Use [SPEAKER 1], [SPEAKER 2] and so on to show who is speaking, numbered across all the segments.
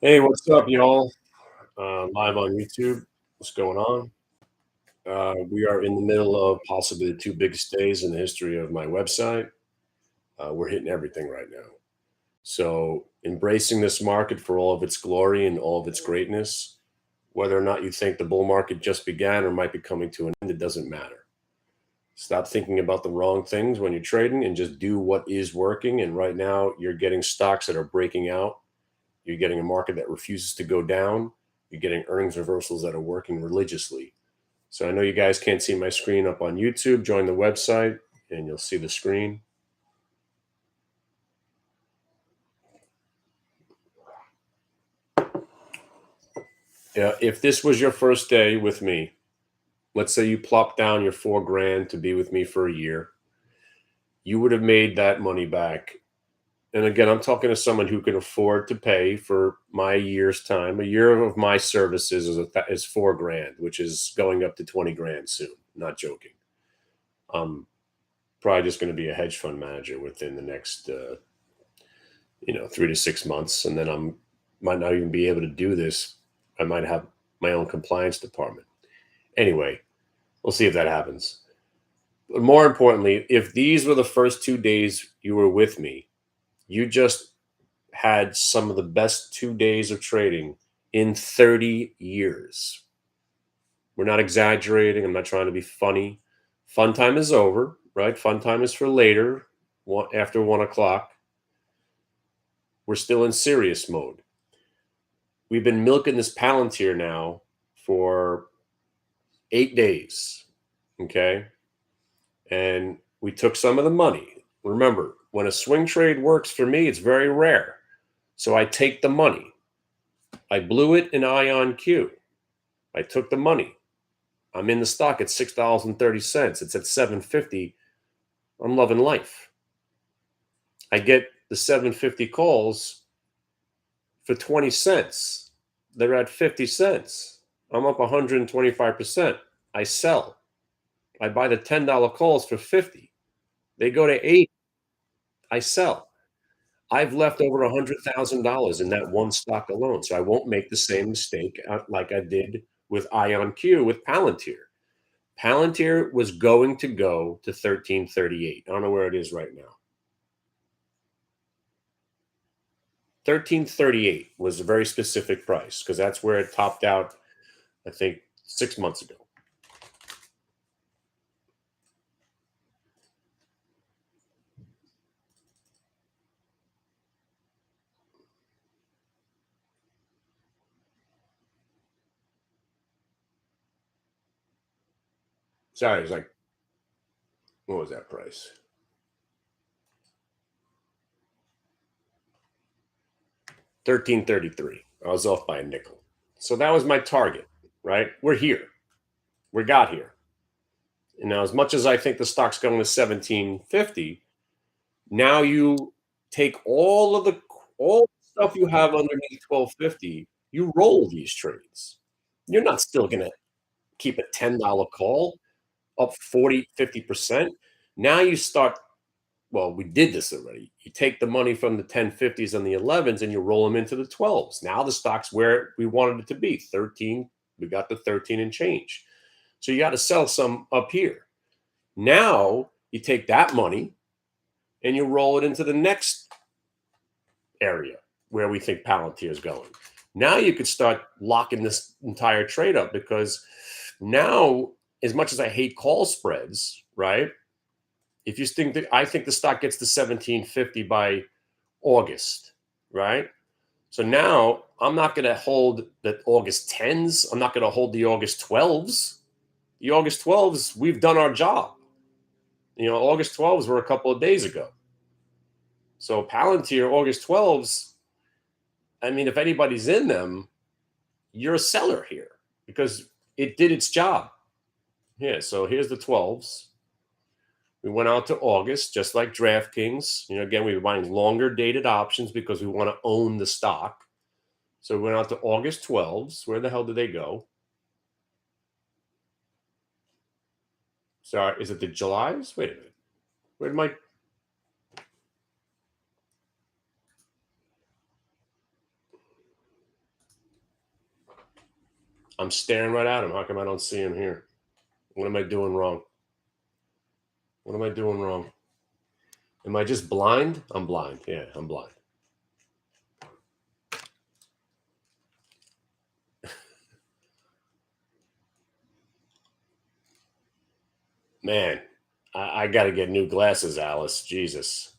[SPEAKER 1] Hey, what's up, y'all? Live on YouTube. What's going on? We are in the middle of possibly the two biggest days in the history of my website. We're hitting everything right now. So, embracing this market for all of its glory and all of its greatness, whether or not you think the bull market just began or might be coming to an end, it doesn't matter. Stop thinking about the wrong things when you're trading and just do what is working. And right now, you're getting stocks that are breaking out. You're getting a market that refuses to go down. You're getting earnings reversals that are working religiously. So I know you guys can't see my screen up on YouTube. Join the website and you'll see the screen. If this was your first day with me, let's say you plop down your 4 grand to be with me for a year, you would have made that money back. And again, I'm talking to someone who can afford to pay for my year's time. A year of my services is 4 grand, which is going up to 20 grand soon. Not joking. I'm probably just going to be a hedge fund manager within the next 3 to 6 months, and then might not even be able to do this. I might have my own compliance department. Anyway, we'll see if that happens. But more importantly, if these were the first 2 days you were with me, you just had some of the best 2 days of trading in 30 years. We're not exaggerating. I'm not trying to be funny. Fun time is over, right? Fun time is for later, after 1 o'clock. We're still in serious mode. We've been milking this Palantir now for 8 days. Okay. And we took some of the money. Remember, when a swing trade works for me, it's very rare. So I take the money. I blew it in Ion Q. I took the money. I'm in the stock at $6.30. It's at 750. I'm loving life. I get the 750 calls for 20 cents. They're at 50 cents. I'm up 125%. I sell. I buy the $10 calls for 50. They go to 8. I sell. I've left over $100,000 in that one stock alone. So I won't make the same mistake like I did with Ion Q with Palantir. Palantir was going to go to 1338. I don't know where it is right now. 1338 was a very specific price because that's where it topped out, I think, 6 months ago. Sorry, it was like, what was that price? 1333. I was off by a nickel. So that was my target, right? We're here. We got here. And now, as much as I think the stock's going to 1750, now you take all the stuff you have underneath 1250, you roll these trades. You're not still going to keep a $10 call up 40, 50%. Now you start, well, we did this already. You take the money from the 1050s and the 11s and you roll them into the 12s. Now the stock's where we wanted it to be, 13. We got the 13 and change. So you got to sell some up here. Now you take that money and you roll it into the next area where we think Palantir is going. Now you could start locking this entire trade up because now, as much as I hate call spreads, right? If you think that I think the stock gets to 1750 by August, right? So now I'm not going to hold the August 10s. I'm not going to hold the August 12s. The August 12s, we've done our job. August 12s were a couple of days ago. So Palantir, August 12s, I mean, if anybody's in them, you're a seller here because it did its job. Yeah, so here's the 12s. We went out to August, just like DraftKings. Again, we were buying longer dated options because we want to own the stock. So we went out to August 12s. Where the hell did they go? Sorry, is it the Julys? Wait a minute. Where did my I'm staring right at him. How come I don't see him here? What am I doing wrong? What am I doing wrong? Am I just blind? I'm blind. Yeah, I'm blind. Man, I got to get new glasses, Alice. Jesus.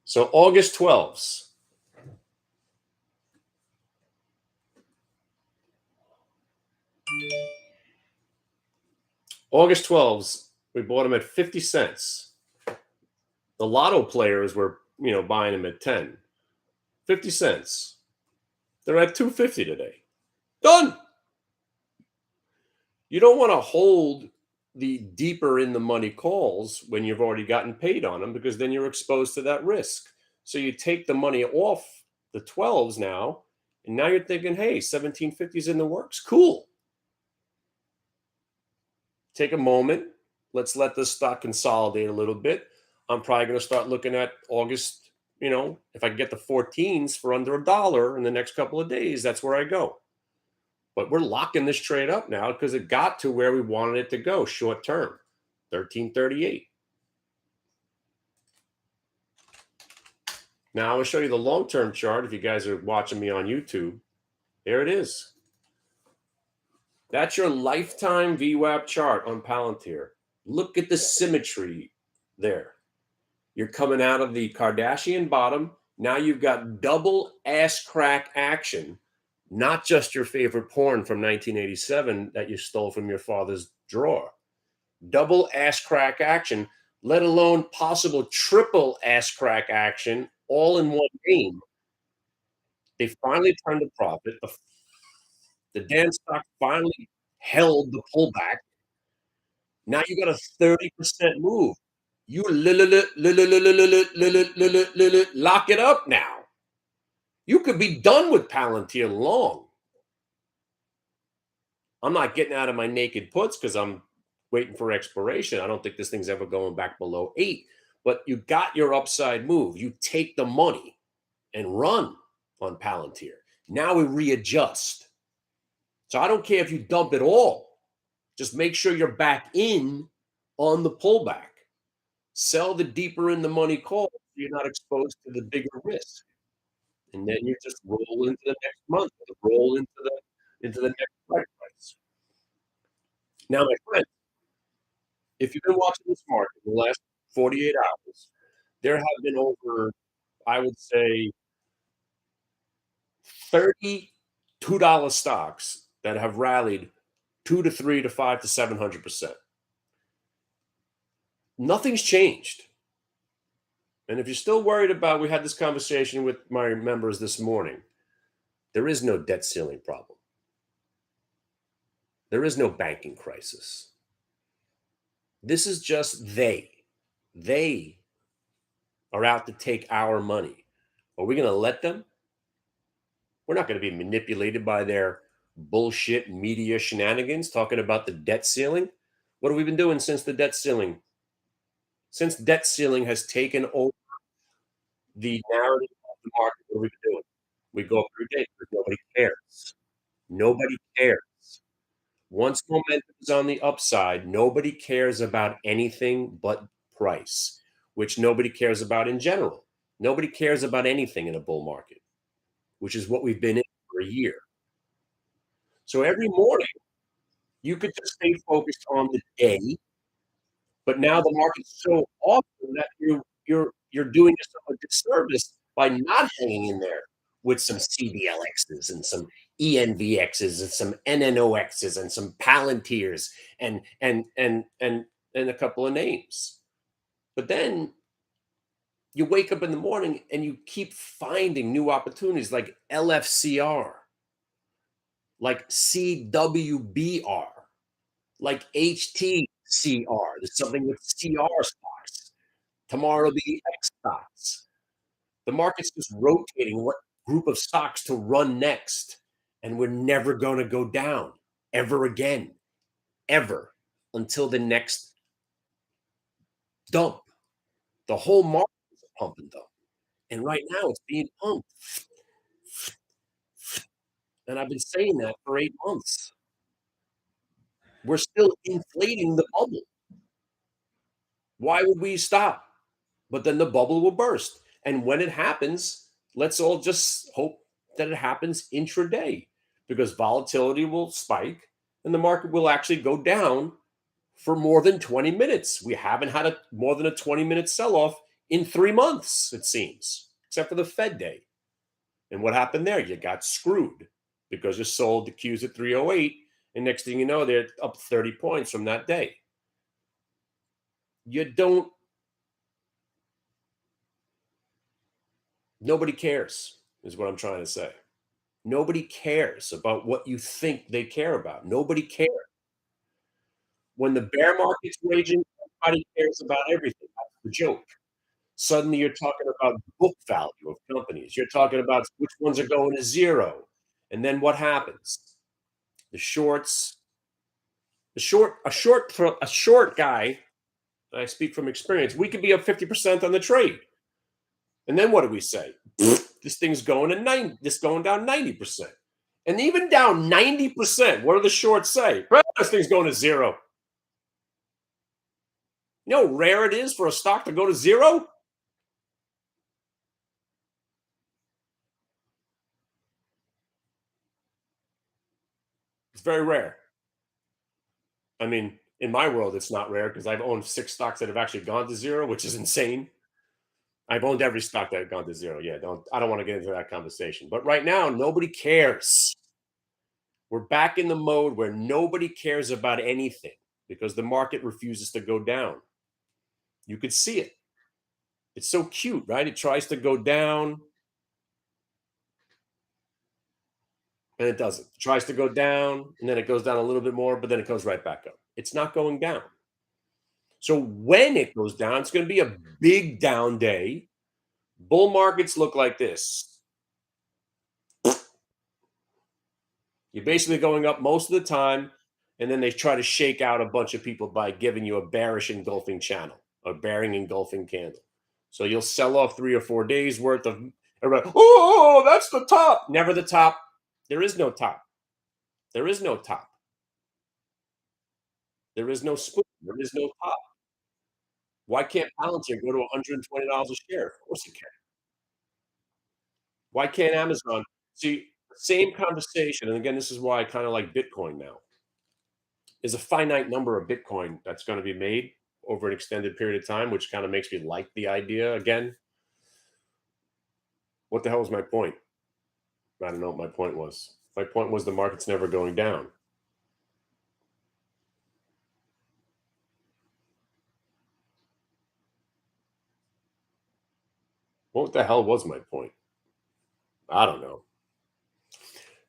[SPEAKER 1] So August 12th. August 12th, we bought them at 50 cents. The lotto players were, buying them at 10. 50 cents. They're at 250 today. Done. You don't want to hold the deeper in the money calls when you've already gotten paid on them because then you're exposed to that risk. So you take the money off the 12s now, and now you're thinking, hey, 1750 is in the works. Cool. Take a moment. Let's let this stock consolidate a little bit. I'm probably going to start looking at August. If I can get the 14s for under $1 in the next couple of days, that's where I go. But we're locking this trade up now because it got to where we wanted it to go short term, 1338. Now I'll show you the long-term chart if you guys are watching me on YouTube. There it is. That's your lifetime VWAP chart on Palantir. Look at the symmetry there. You're coming out of the Kardashian bottom. Now you've got double ass crack action, not just your favorite porn from 1987 that you stole from your father's drawer. Double ass crack action, let alone possible triple ass crack action, all in one game. They finally turned a profit. The damn stock finally held the pullback. Now you got a 30% move. You lock it up now. You could be done with Palantir long. I'm not getting out of my naked puts because I'm waiting for expiration. I don't think this thing's ever going back below 8. But you got your upside move. You take the money and run on Palantir. Now we readjust. So I don't care if you dump it all. Just make sure you're back in on the pullback. Sell the deeper in the money call so you're not exposed to the bigger risk. And then you just roll into the next month, roll into the next price. Now, my friend, if you've been watching this market in the last 48 hours, there have been over, I would say, $32 stocks that have rallied 2 to 3 to 5 to 700%. Nothing's changed. And if you're still worried about, we had this conversation with my members this morning, there is no debt ceiling problem. There is no banking crisis. This is just they. They are out to take our money. Are we going to let them? We're not going to be manipulated by their bullshit media shenanigans talking about the debt ceiling. What have we been doing since the debt ceiling? Since debt ceiling has taken over the narrative of the market, what have we been doing? We go up every day because nobody cares. Nobody cares. Once momentum is on the upside, nobody cares about anything but price, which nobody cares about in general. Nobody cares about anything in a bull market, which is what we've been in for a year. So every morning, you could just stay focused on the day, but now the market's so awesome that you're doing yourself a disservice by not hanging in there with some CBLXs and some ENVXs and some NNOXs and some Palantirs and a couple of names. But then you wake up in the morning and you keep finding new opportunities like LFCR, like CWBR, like HTCR. There's something with CR stocks. Tomorrow will be X stocks. The market's just rotating what group of stocks to run next. And we're never going to go down ever again, ever until the next dump. The whole market is a pump and dump. And right now it's being pumped. And I've been saying that for 8 months. We're still inflating the bubble. Why would we stop? But then the bubble will burst. And when it happens, let's all just hope that it happens intraday because volatility will spike and the market will actually go down for more than 20 minutes. We haven't had more than a 20-minute sell off in 3 months, it seems, except for the Fed day. And what happened there? You got screwed because you sold the Qs at 308. And next thing you know, they're up 30 points from that day. You don't, nobody cares, is what I'm trying to say. Nobody cares about what you think they care about. Nobody cares. When the bear market's raging, everybody cares about everything. That's the joke. Suddenly you're talking about book value of companies. You're talking about which ones are going to zero. And then what happens? The shorts, a short guy, I speak from experience, we could be up 50% on the trade. And then what do we say? This thing's going to this going down 90%. And even down 90%, what do the shorts say? Well, this thing's going to zero. You know how rare it is for a stock to go to zero? It's very rare. I mean, in my world, it's not rare because I've owned 6 stocks that have actually gone to zero, which is insane. I've owned every stock that had gone to zero. Yeah, I don't want to get into that conversation. But right now, nobody cares. We're back in the mode where nobody cares about anything because the market refuses to go down. You could see it. It's so cute, right? It tries to go down and it doesn't. It tries to go down and then it goes down a little bit more, but then it goes right back up. It's not going down. So when it goes down, it's going to be a big down day. Bull markets look like this. You're basically going up most of the time, and then they try to shake out a bunch of people by giving you a bearish engulfing channel, a bearing engulfing candle. So you'll sell off 3 or 4 days worth of everybody. Oh, that's the top. Never the top. There is no top. There is no top. There is no spoon. There is no top. Why can't Palantir go to $120 a share? Of course it can. Why can't Amazon? See, same conversation. And again, this is why I kind of like Bitcoin now. There's a finite number of Bitcoin that's going to be made over an extended period of time, which kind of makes me like the idea again. What the hell was my point? I don't know what my point was. My point was the market's never going down. What the hell was my point? I don't know.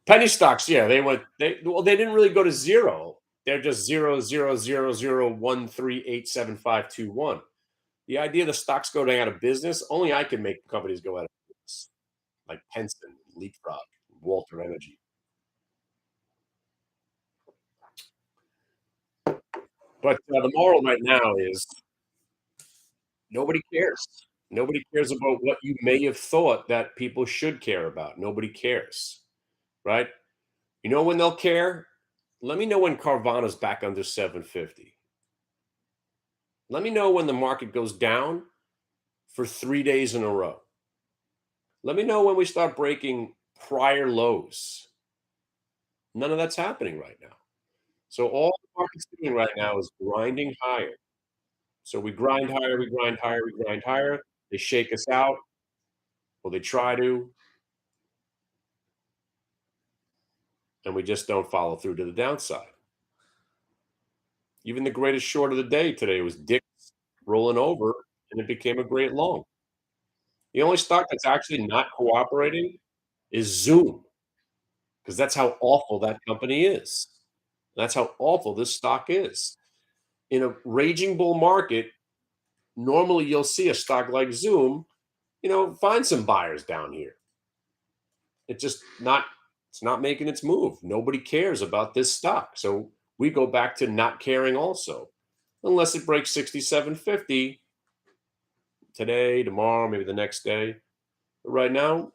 [SPEAKER 1] Penny stocks, yeah, they didn't really go to zero. They're just 0.0001387521. The idea the stocks going out of business, only I can make companies go out of business, like Penson, Leapfrog, Walter Energy. But the moral right now is nobody cares. Nobody cares about what you may have thought that people should care about. Nobody cares, right? You know when they'll care? Let me know when Carvana's back under 750. Let me know when the market goes down for 3 days in a row. Let me know when we start breaking prior lows. None of that's happening right now. So all the market's doing right now is grinding higher. So we grind higher, we grind higher, we grind higher. They shake us out. Well, they try to, and we just don't follow through to the downside. Even the greatest short of the day today was Dick rolling over, and it became a great long. The only stock that's actually not cooperating is Zoom, because that's how awful that company is. That's how awful this stock is. In a raging bull market, normally you'll see a stock like Zoom, find some buyers down here. It's just not it's not making its move. Nobody cares about this stock. So we go back to not caring also. Unless it breaks 67.50 today, tomorrow, maybe the next day. But right now,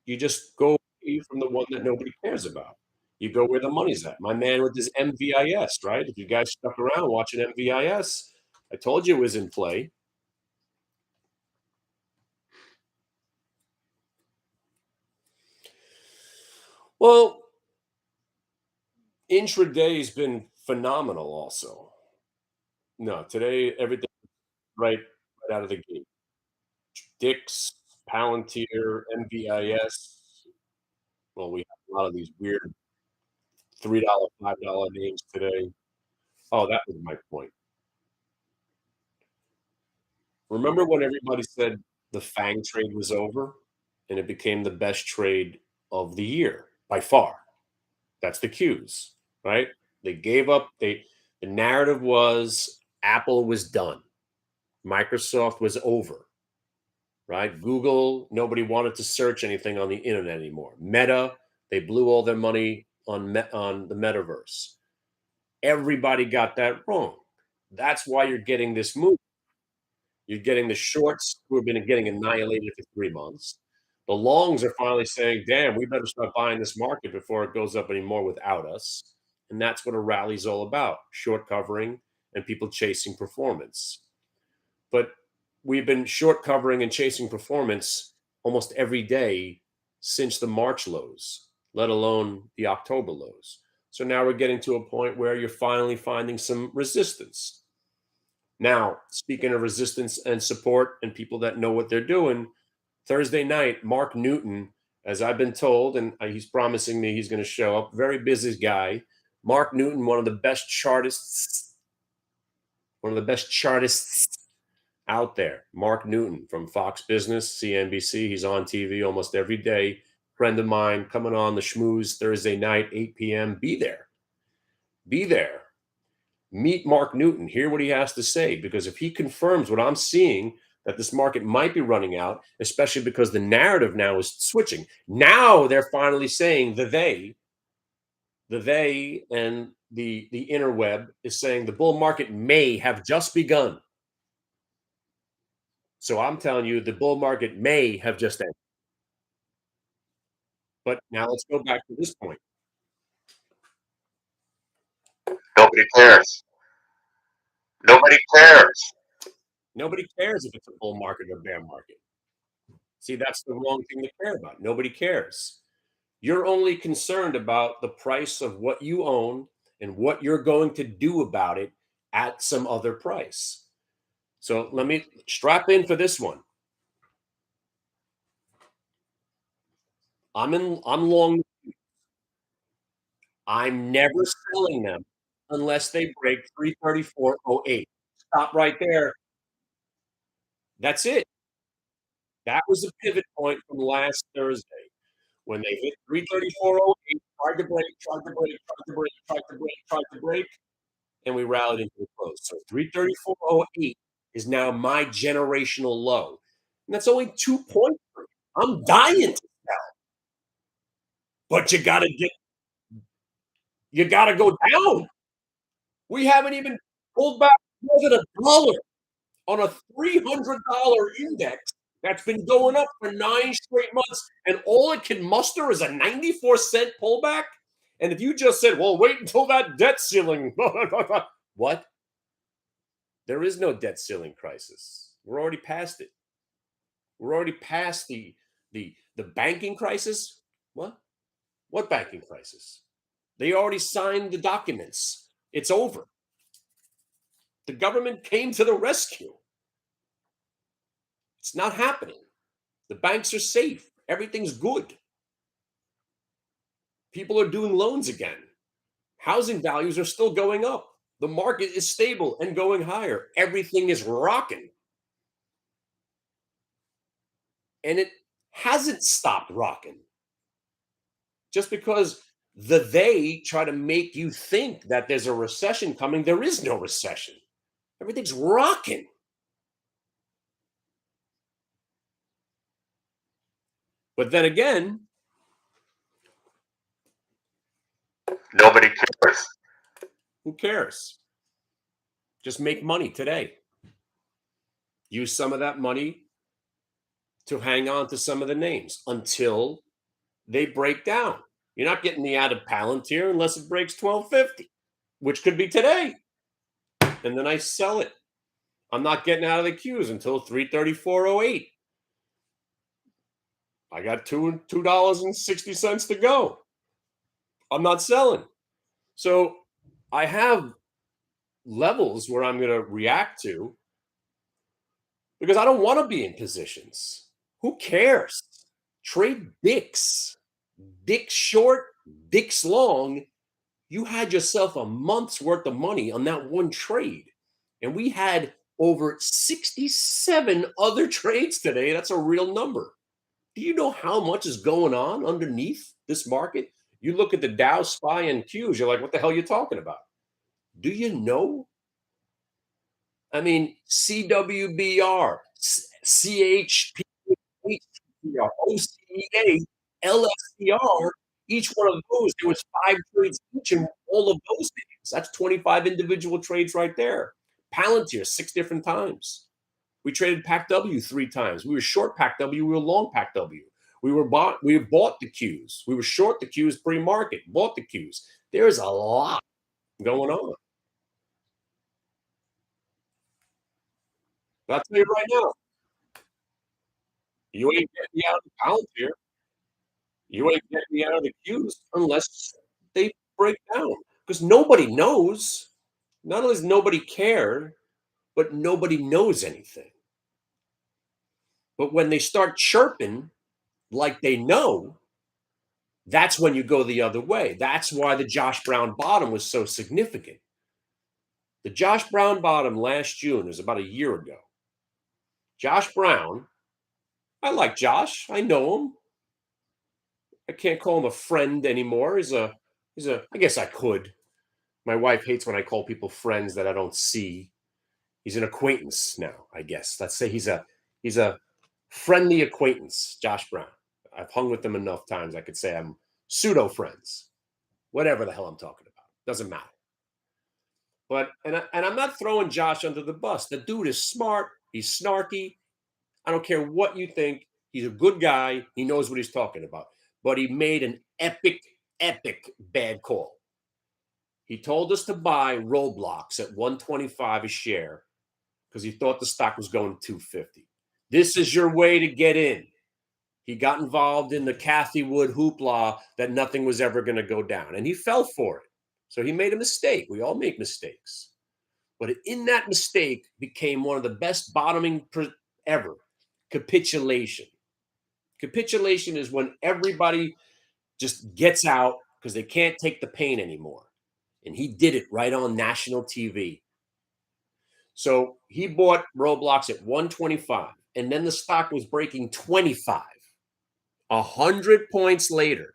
[SPEAKER 1] you just go away from the one that nobody cares about. You go where the money's at. My man with his MVIS, right? If you guys stuck around watching MVIS, I told you it was in play. Well, intraday has been phenomenal also. No, today everything right out of the gate. Dix, Palantir, MVIS. Well, we have a lot of these weird $3, $5 names today. Oh, that was my point. Remember when everybody said the FANG trade was over and it became the best trade of the year by far? That's the cues, right? They gave up. The narrative was Apple was done. Microsoft was over, right? Google, nobody wanted to search anything on the internet anymore. Meta, they blew all their money on the metaverse. Everybody got that wrong. That's why you're getting this move. You're getting the shorts who have been getting annihilated for 3 months. The longs are finally saying, damn, we better start buying this market before it goes up anymore without us. And that's what a rally's all about, short covering and people chasing performance. But we've been short covering and chasing performance almost every day since the March lows, let alone the October lows. So now we're getting to a point where you're finally finding some resistance. Now, speaking of resistance and support and people that know what they're doing, Thursday night, Mark Newton, as I've been told, and he's promising me he's going to show up, very busy guy. Mark Newton, one of the best chartists out there. Mark Newton from Fox Business, CNBC. He's on TV almost every day. Friend of mine coming on the schmooze Thursday night, 8 p.m. Be there. Be there. Meet Mark Newton, hear what he has to say, because if he confirms what I'm seeing, that this market might be running out, especially because the narrative now is switching. Now they're finally saying the they and the interweb is saying the bull market may have just begun. So I'm telling you, the bull market may have just ended. But now let's go back to this point.
[SPEAKER 2] Nobody cares. Nobody cares.
[SPEAKER 1] Nobody cares if it's a bull market or bear market. See, that's the wrong thing to care about. Nobody cares. You're only concerned about the price of what you own and what you're going to do about it at some other price. So let me strap in for this one. I'm long. I'm never selling them unless they break 334.08. Stop right there. That's it. That was a pivot point from last Thursday when they hit 334.08, tried to break, tried to break, tried to break, tried to break, tried to break, and we rallied into the close. So 334.08 is now my generational low. And that's only 2 points. I'm dying to sell. But you gotta go down. We haven't even pulled back more than $1 on a $300 index that's been going up for 9 straight months, and all it can muster is a 94-cent pullback. And if you just said, well, wait until that debt ceiling, what? There is no debt ceiling crisis. We're already past it. We're already past the banking crisis. What? What banking crisis? They already signed the documents. It's over. The government came to the rescue. It's not happening. The banks are safe. Everything's good. People are doing loans again. Housing values are still going up. The market is stable and going higher. Everything is rocking. And it hasn't stopped rocking. Just because they try to make you think that there's a recession coming, there is no recession. Everything's rocking. But then again,
[SPEAKER 2] Nobody cares.
[SPEAKER 1] who cares? Just make money today. Use some of that money to hang on to some of the names until they break down. You're not getting me out of Palantir unless it breaks 1250, which could be today. And then I sell it. I'm not getting out of the queues until 334.08. I got $2.60 to go. I'm not selling. So I have levels where I'm going to react to because I don't want to be in positions. Who cares? Trade dicks. Dicks short, dicks long. You had yourself a month's worth of money on that one trade. And we had over 67 other trades today. That's a real number. Do you know how much is going on underneath this market? You look at the Dow, SPY, and Qs, you're like, what the hell are you talking about? Do you know? I mean, CWBR, CHP, OCEA, LSCR, each one of those, there was 5 trades each in all of those names. That's 25 individual trades right there. Palantir, 6 different times. We traded PAC-W 3 times. We were short PAC-W, we were long PAC-W. We bought the Qs. We were short the Qs pre-market, bought the Qs. There's a lot going on. But I'll tell you right now, you ain't getting me out of the Palantir. You ain't getting me out of the Qs unless they break down. Because nobody knows. Not only does nobody care, but nobody knows anything. But when they start chirping like they know, that's when you go the other way. That's why the Josh Brown bottom was so significant. The Josh Brown bottom last June was about a year ago. Josh Brown, I like Josh. I know him. I can't call him a friend anymore. I guess I could. My wife hates when I call people friends that I don't see. He's an acquaintance now, I guess. Let's say he's a friendly acquaintance, Josh Brown. I've hung with him enough times. I could say I'm pseudo friends. Whatever the hell I'm talking about. Doesn't matter. But and I'm not throwing Josh under the bus. The dude is smart. He's snarky. I don't care what you think. He's a good guy. He knows what he's talking about. But he made an epic bad call. He told us to buy Roblox at 125 a share because he thought the stock was going to 250. This is your way to get in. He got involved in the Kathy Wood hoopla that nothing was ever going to go down, and he fell for it. So he made a mistake. We all make mistakes. But in that mistake became one of the best bottoming ever, capitulation. Capitulation is when everybody just gets out because they can't take the pain anymore. And he did it right on national TV. So he bought Roblox at 125, and then the stock was breaking 25. 100 points later,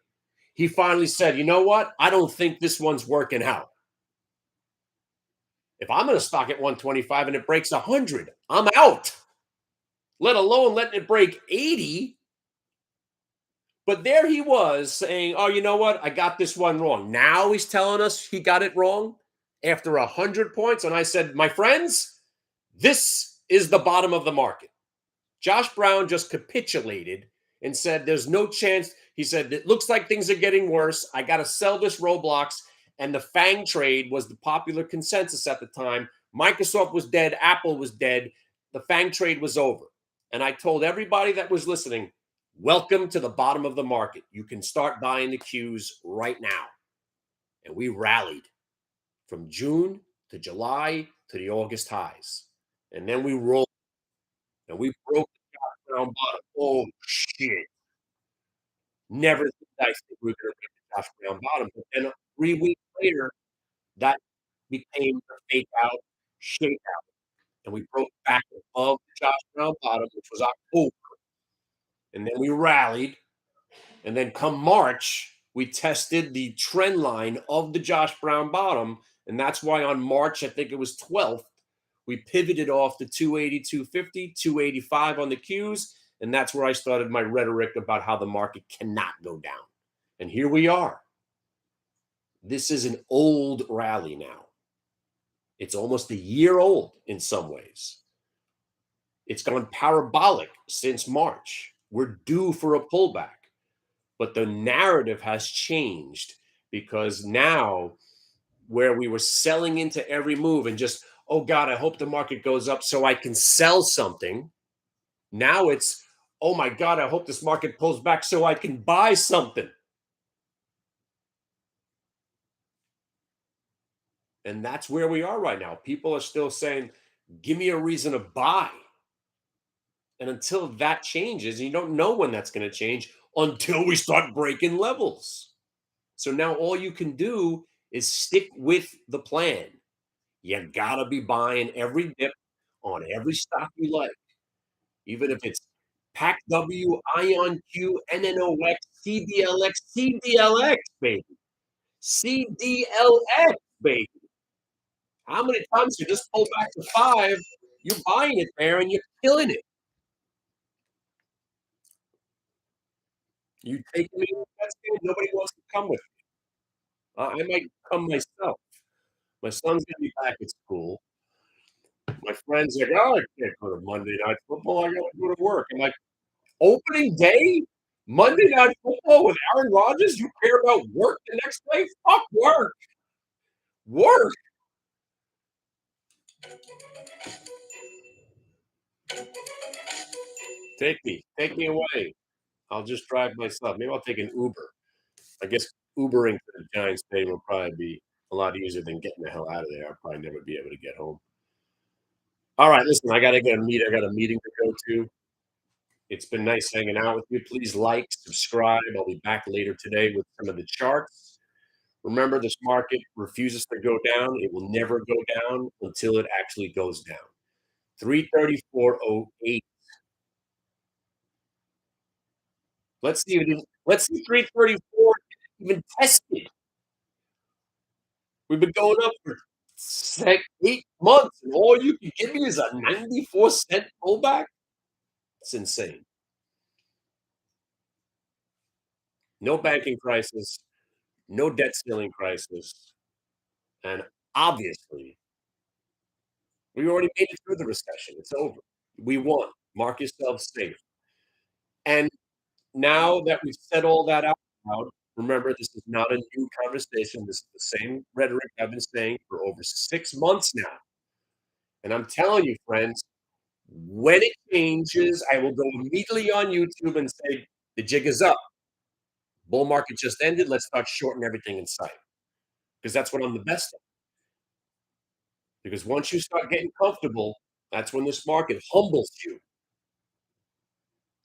[SPEAKER 1] he finally said, you know what? I don't think this one's working out. If I'm going to stock at 125 and it breaks 100, I'm out. Let alone letting it break 80. But there he was saying, oh, you know what? I got this one wrong. Now he's telling us he got it wrong after 100 points. And I said, my friends, this is the bottom of the market. Josh Brown just capitulated and said, there's no chance. He said, it looks like things are getting worse. I got to sell this Roblox. And the FANG trade was the popular consensus at the time. Microsoft was dead. Apple was dead. The FANG trade was over. And I told everybody that was listening, welcome to the bottom of the market. You can start buying the Qs right now. And we rallied from June to July to the August highs. And then we rolled. And we broke the Josh Brown bottom. Oh, shit. Never did I think we were going to break the Josh Brown bottom. But then 3 weeks later, that became a fake out, shake out. And we broke back above the Josh Brown bottom, which was October. And then we rallied. And then come March, we tested the trend line of the Josh Brown bottom. And that's why on March, I think it was 12th, we pivoted off the 280, 250, 285 on the Qs. And that's where I started my rhetoric about how the market cannot go down. And here we are. This is an old rally now. It's almost a year old in some ways. It's gone parabolic since March. We're due for a pullback. But the narrative has changed because now where we were selling into every move and just, oh God, I hope the market goes up so I can sell something. Now it's, oh my God, I hope this market pulls back so I can buy something. And that's where we are right now. People are still saying, give me a reason to buy. And until that changes, and you don't know when that's going to change until we start breaking levels. So now all you can do is stick with the plan. You got to be buying every dip on every stock you like, even if it's PAC W, ION Q, NNOX, CDLX, CDLX, baby. CDLX, baby. How many times you just pull back to 5, you're buying it there and you're killing it. You take me, that's good. Nobody wants to come with me. I might come myself. My son's gonna be back at school. My friend's like, "Oh, I can't go to Monday Night Football. I gotta go to work." I'm like, "Opening day, Monday Night Football with Aaron Rodgers? You care about work the next day? Fuck work, work." Take me away. I'll just drive myself. Maybe I'll take an Uber. I guess Ubering to the Giants Stadium will probably be a lot easier than getting the hell out of there. I'll probably never be able to get home. All right, listen, I gotta get a meet. I got a meeting to go to. It's been nice hanging out with you. Please like, subscribe. I'll be back later today with some of the charts. Remember, this market refuses to go down. It will never go down until it actually goes down. 334.08. Let's see 334 even tested. We've been going up for 8 months, and all you can give me is a 94-cent pullback. It's insane. No banking crisis, no debt ceiling crisis, and obviously, we already made it through the recession. It's over. We won. Mark yourself safe. And now that we've said all that out loud, remember, this is not a new conversation. This is the same rhetoric I've been saying for over 6 months now. And I'm telling you, friends, when it changes, I will go immediately on YouTube and say, the jig is up. Bull market just ended. Let's start shorting everything in sight. Because that's what I'm the best at. Because once you start getting comfortable, that's when this market humbles you.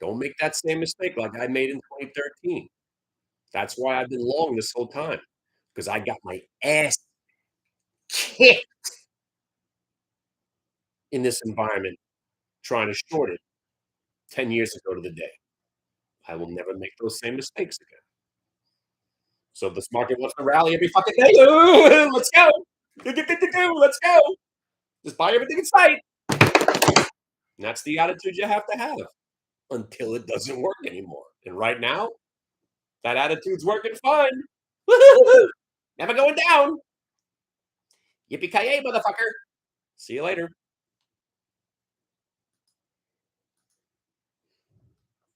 [SPEAKER 1] Don't make that same mistake like I made in 2013. That's why I've been long this whole time, because I got my ass kicked in this environment trying to short it 10 years ago to the day. I will never make those same mistakes again. So if this market wants to rally every fucking day, let's go. Let's go. Just buy everything in sight. And that's the attitude you have to have until it doesn't work anymore. And right now, that attitude's working fine. Never going down. Yippee-ki-yay, motherfucker. See you later.